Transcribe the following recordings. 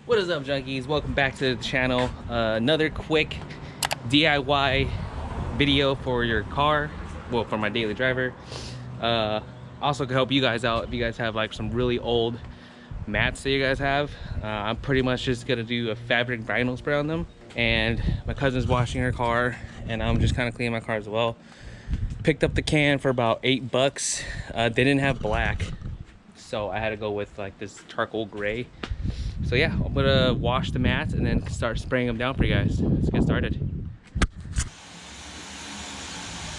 What is up, junkies? Welcome back to the channel. Another quick DIY video for your car, well, for my daily driver. Also can help you guys out if you guys have like some really old mats that you guys have. I'm pretty much just gonna do a fabric vinyl spray on them, and my cousin's washing her car and I'm just kind of cleaning my car as well. Picked up the can for about $8. They didn't have black, so I had to go with like this charcoal gray. So yeah, I'm gonna wash the mats and then start spraying them down for you guys. Let's get started.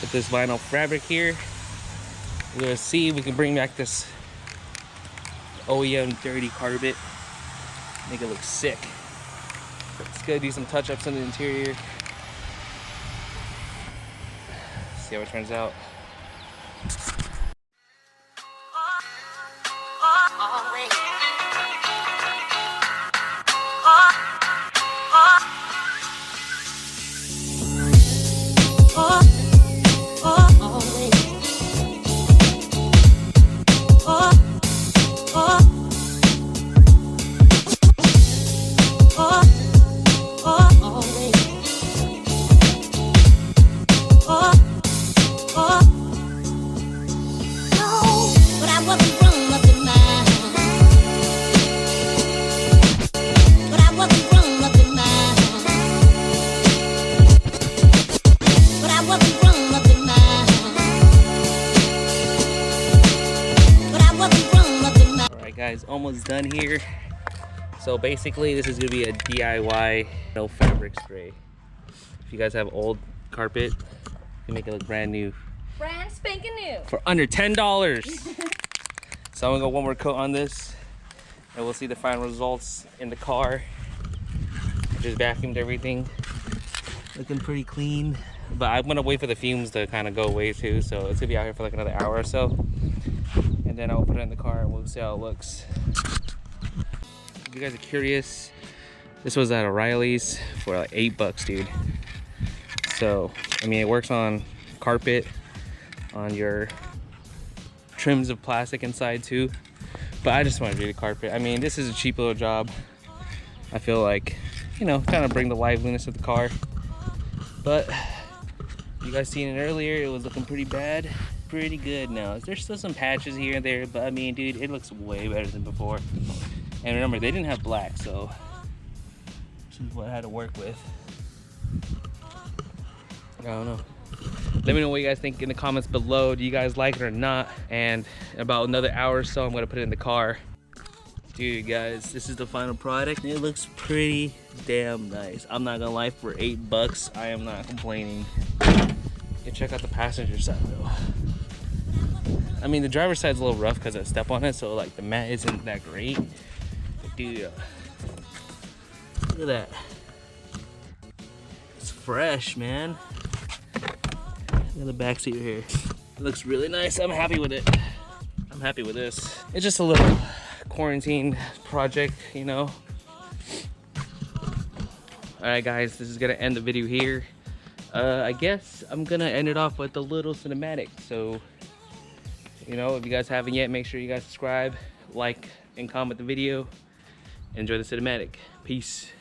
With this vinyl fabric here, we're gonna see if we can bring back this OEM dirty carpet, make it look sick. It's gonna do some touch-ups on the interior. See how it turns out. Guys, almost done here. So basically this is gonna be a DIY no fabric spray. If you guys have old carpet, you can make it look brand new, brand spanking new for under $10. So I'm gonna go one more coat on this and we'll see the final results in the car. Just vacuumed everything, looking pretty clean, but I'm gonna wait for the fumes to kind of go away too, so it's gonna be out here for like another hour or so. And then I'll put it in the car and we'll see how it looks. If you guys are curious, this was at O'Reilly's for like $8, dude. So, I mean, it works on carpet, on your trims of plastic inside too. But I just want to do the carpet. I mean, this is a cheap little job. I feel like, you know, kind of bring the liveliness of the car. But you guys seen it earlier, it was looking pretty bad. Pretty good now. There's still some patches here and there, but I mean, dude, it looks way better than before. And remember, they didn't have black, so this is what I had to work with. I don't know. Let me know what you guys think in the comments below. Do you guys like it or not? And in about another hour or so, I'm gonna put it in the car. Dude, guys, this is the final product. It looks pretty damn nice. I'm not gonna lie, for $8, I am not complaining. You check out the passenger side though. I mean, the driver's side's a little rough because I step on it, so like the mat isn't that great. But dude, look at that. It's fresh, man. Look at the back seat here. It looks really nice. I'm happy with it. I'm happy with this. It's just a little quarantine project, you know. Alright guys, this is gonna end the video here. I guess I'm gonna end it off with a little cinematic. So, you know, if you guys haven't yet, make sure you guys subscribe, like, and comment the video. Enjoy the cinematic. Peace.